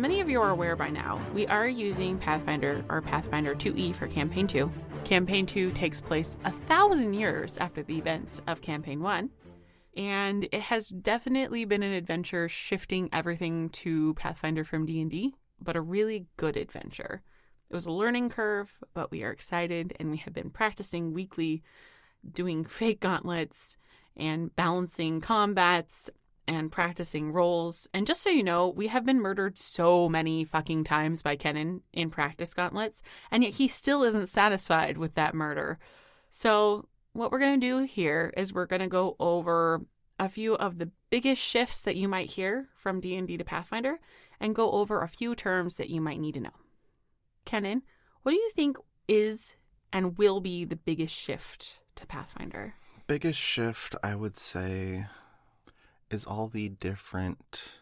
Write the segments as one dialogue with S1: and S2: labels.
S1: many of you are aware by now, we are using Pathfinder or Pathfinder 2E for Campaign 2. Campaign 2 takes place 1,000 years after the events of Campaign 1, and it has definitely been an adventure shifting everything to Pathfinder from D&D, but a really good adventure. It was a learning curve, but we are excited, and we have been practicing weekly, doing fake gauntlets and balancing combats and practicing rolls. And just so you know, we have been murdered so many fucking times by Kenan in practice gauntlets, and yet he still isn't satisfied with that murder. So what we're going to do here is we're going to go over a few of the biggest shifts that you might hear from D&D to Pathfinder and go over a few terms that you might need to know. Kenan, what do you think is and will be the biggest shift to Pathfinder?
S2: Biggest shift, I would say, is all the different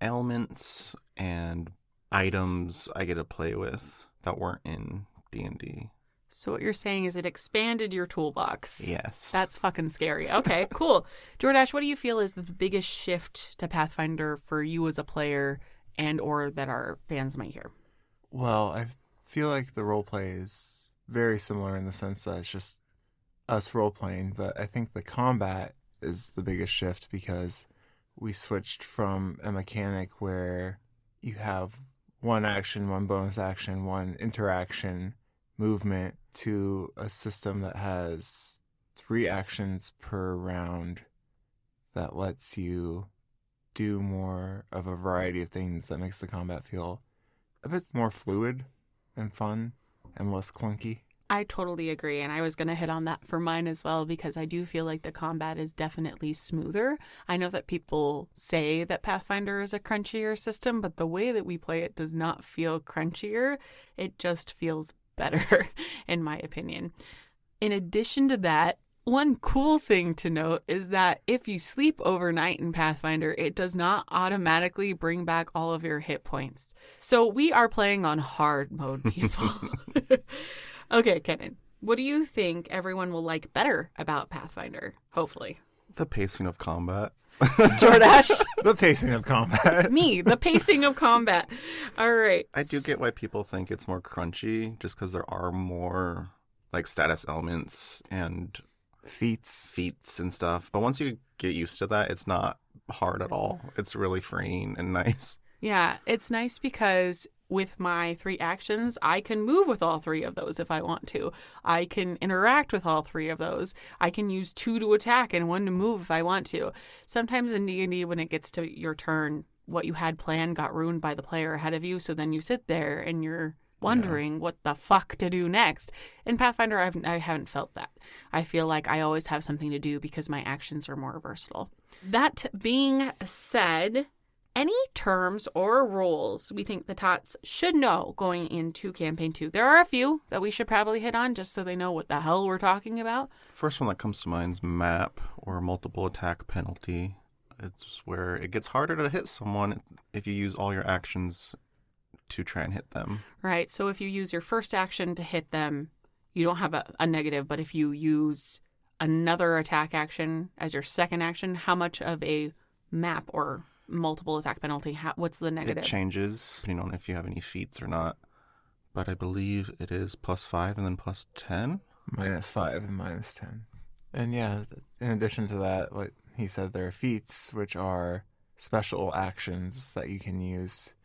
S2: elements and items I get to play with that weren't in D&D.
S1: So what you're saying is it expanded your toolbox.
S2: Yes.
S1: That's fucking scary. Okay, cool. Jordash, what do you feel is the biggest shift to Pathfinder for you as a player and or that our fans might hear?
S3: Well, I feel like the roleplay is very similar in the sense that it's just us role-playing, but I think the combat is the biggest shift because we switched from a mechanic where you have one action, one bonus action, one interaction movement to a system that has 3 actions per round that lets you do more of a variety of things that makes the combat feel a bit more fluid and fun and less clunky.
S1: I totally agree, and I was going to hit on that for mine as well because I do feel like the combat is definitely smoother. I know that people say that Pathfinder is a crunchier system, but the way that we play it does not feel crunchier. It just feels better, in my opinion. In addition to that, one cool thing to note is that if you sleep overnight in Pathfinder, it does not automatically bring back all of your hit points. So we are playing on hard mode, people. Okay, Kenan, what do you think everyone will like better about Pathfinder? Hopefully.
S2: The pacing of combat.
S1: Jordash?
S3: The pacing of combat.
S1: Me, the pacing of combat. All right.
S2: I do get why people think it's more crunchy, just because there are more like status elements and
S3: feats
S2: and stuff. But once you get used to that, it's not hard at all. It's really freeing and nice.
S1: Yeah, it's nice because with my 3 actions, I can move with all 3 of those if I want to. I can interact with all 3 of those. I can use 2 to attack and 1 to move if I want to. Sometimes in D&D, when it gets to your turn, what you had planned got ruined by the player ahead of you, so then you sit there and you're wondering what the fuck to do next. In Pathfinder, I haven't felt that. I feel like I always have something to do because my actions are more versatile. That being said, any terms or rules we think the tots should know going into Campaign 2? There are a few that we should probably hit on just so they know what the hell we're talking about.
S2: First one that comes to mind is map or multiple attack penalty. It's where it gets harder to hit someone if you use all your actions to try and hit them.
S1: Right, so if you use your first action to hit them, you don't have a negative, but if you use another attack action as your second action, how much of a map or multiple attack penalty, what's the negative?
S2: It changes depending on if you have any feats or not, but I believe it is +5 and then +10.
S3: -5 and -10. And yeah, in addition to that, what he said, there are feats, which are special actions that you can use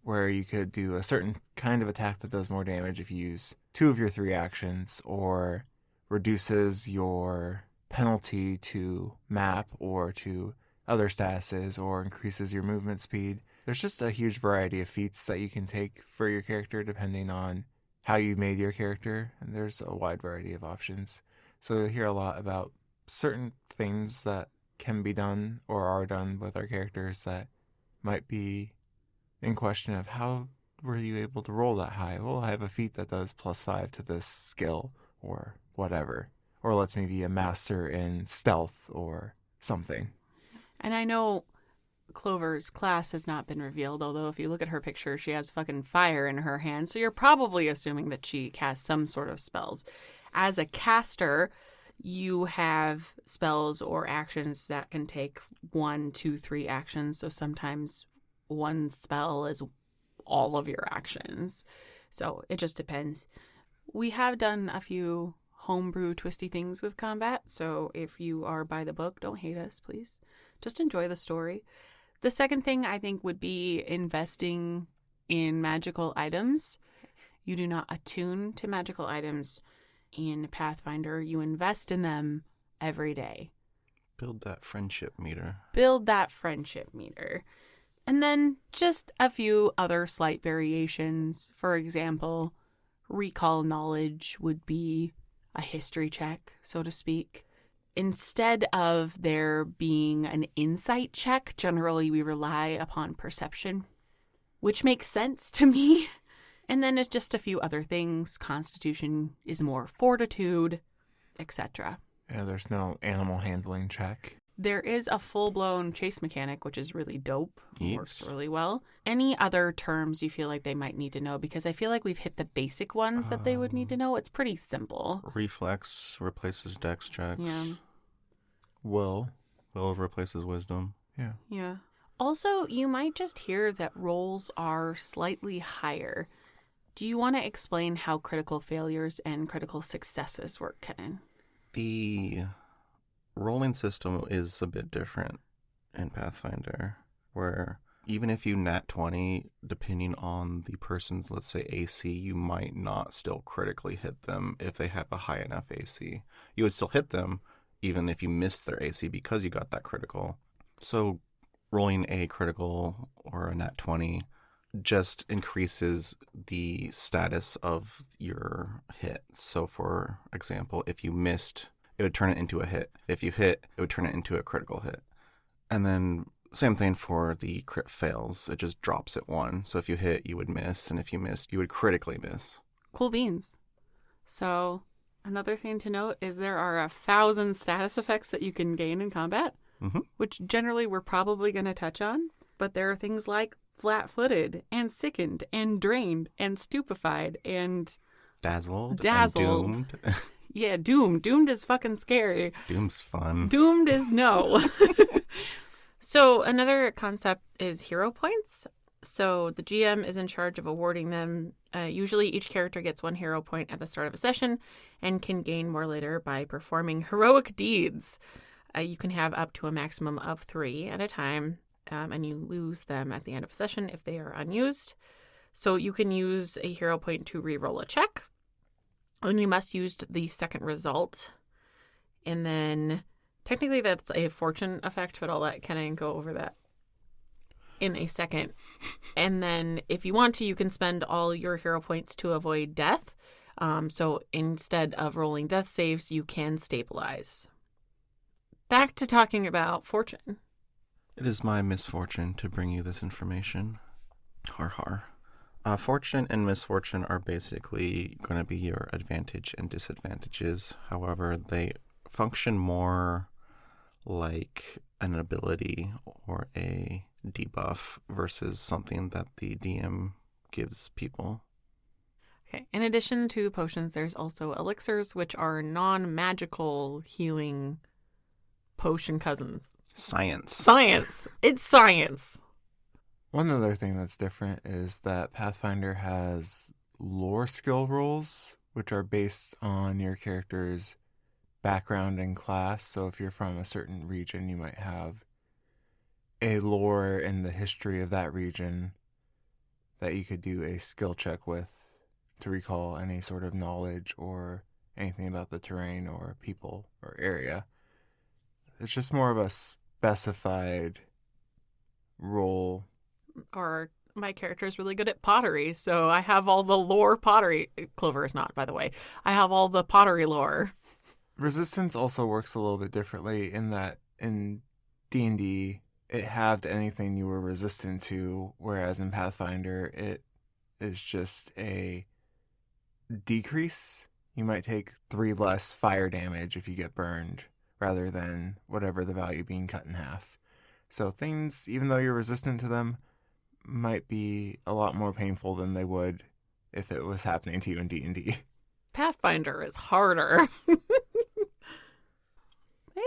S3: where you could do a certain kind of attack that does more damage if you use 2 of your 3 actions, or reduces your penalty to map or to other statuses, or increases your movement speed. There's just a huge variety of feats that you can take for your character depending on how you made your character, and there's a wide variety of options. So you'll hear a lot about certain things that can be done or are done with our characters that might be in question of how were you able to roll that high? Well, I have a feat that does +5 to this skill or whatever, or lets me be a master in stealth or something.
S1: And I know Clover's class has not been revealed, although if you look at her picture, she has fucking fire in her hand, so you're probably assuming that she casts some sort of spells. As a caster, you have spells or actions that can take 1, 2, 3 actions, so sometimes one spell is all of your actions. So it just depends. We have done a few homebrew twisty things with combat, so if you are by the book, don't hate us, please. Just enjoy the story. The second thing I think would be investing in magical items. You do not attune to magical items in Pathfinder. You invest in them every day.
S2: Build that friendship meter.
S1: Build that friendship meter. And then just a few other slight variations. For example, recall knowledge would be a history check, so to speak. Instead of there being an insight check, generally we rely upon perception, which makes sense to me. And then it's just a few other things. Constitution is more fortitude, etc.
S3: Yeah, there's no animal handling check.
S1: There is a full-blown chase mechanic, which is really dope.
S2: Yes.
S1: Works really well. Any other terms you feel like they might need to know? Because I feel like we've hit the basic ones that they would need to know. It's pretty simple.
S2: Reflex replaces dex checks.
S1: Yeah.
S3: Will.
S2: Will replaces wisdom.
S3: Yeah.
S1: Yeah. Also, you might just hear that rolls are slightly higher. Do you want to explain how critical failures and critical successes work, Kenan?
S2: The rolling system is a bit different in Pathfinder, where even if you nat 20, depending on the person's, let's say, AC, you might not still critically hit them if they have a high enough AC. You would still hit them even if you missed their AC because you got that critical. So rolling a critical or a nat 20 just increases the status of your hit. So for example, if you missed, it would turn it into a hit. If you hit, it would turn it into a critical hit. And then same thing for the crit fails. It just drops it 1. So if you hit, you would miss. And if you missed, you would critically miss.
S1: Cool beans. So another thing to note is there are 1,000 status effects that you can gain in combat, which generally we're probably going to touch on. But there are things like flat-footed and sickened and drained and stupefied and
S2: Dazzled.
S1: And
S2: doomed.
S1: Yeah, doomed. Doomed is fucking scary.
S2: Doom's fun.
S1: Doomed is no. So another concept is hero points. So the GM is in charge of awarding them. Usually each character gets 1 hero point at the start of a session and can gain more later by performing heroic deeds. You can have up to a maximum of 3 at a time, and you lose them at the end of a session if they are unused. So you can use a hero point to re-roll a check, and you must use the second result. And then technically that's a fortune effect, but I'll let Kenan go over that in a second. And then if you want to, you can spend all your hero points to avoid death. So instead of rolling death saves, you can stabilize. Back to talking about fortune.
S2: It is my misfortune to bring you this information. Har har. Fortune and misfortune are basically going to be your advantage and disadvantages. However, they function more like an ability or a debuff versus something that the DM gives people.
S1: Okay. In addition to potions, there's also elixirs, which are non-magical healing potion cousins. Science. It's science.
S3: One other thing that's different is that Pathfinder has lore skill rolls, which are based on your character's background and class. So if you're from a certain region, you might have a lore in the history of that region that you could do a skill check with to recall any sort of knowledge or anything about the terrain or people or area. It's just more of a specified role.
S1: Or my character is really good at pottery, so I have all the lore pottery. Clover is not, by the way. I have all the pottery lore.
S3: Resistance also works a little bit differently in that in D&D, it halved anything you were resistant to, whereas in Pathfinder, it is just a decrease. You might take 3 less fire damage if you get burned, rather than whatever the value being cut in half. So things, even though you're resistant to them, might be a lot more painful than they would if it was happening to you in D&D.
S1: Pathfinder is harder.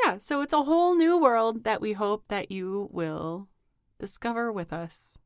S1: Yeah, so it's a whole new world that we hope that you will discover with us.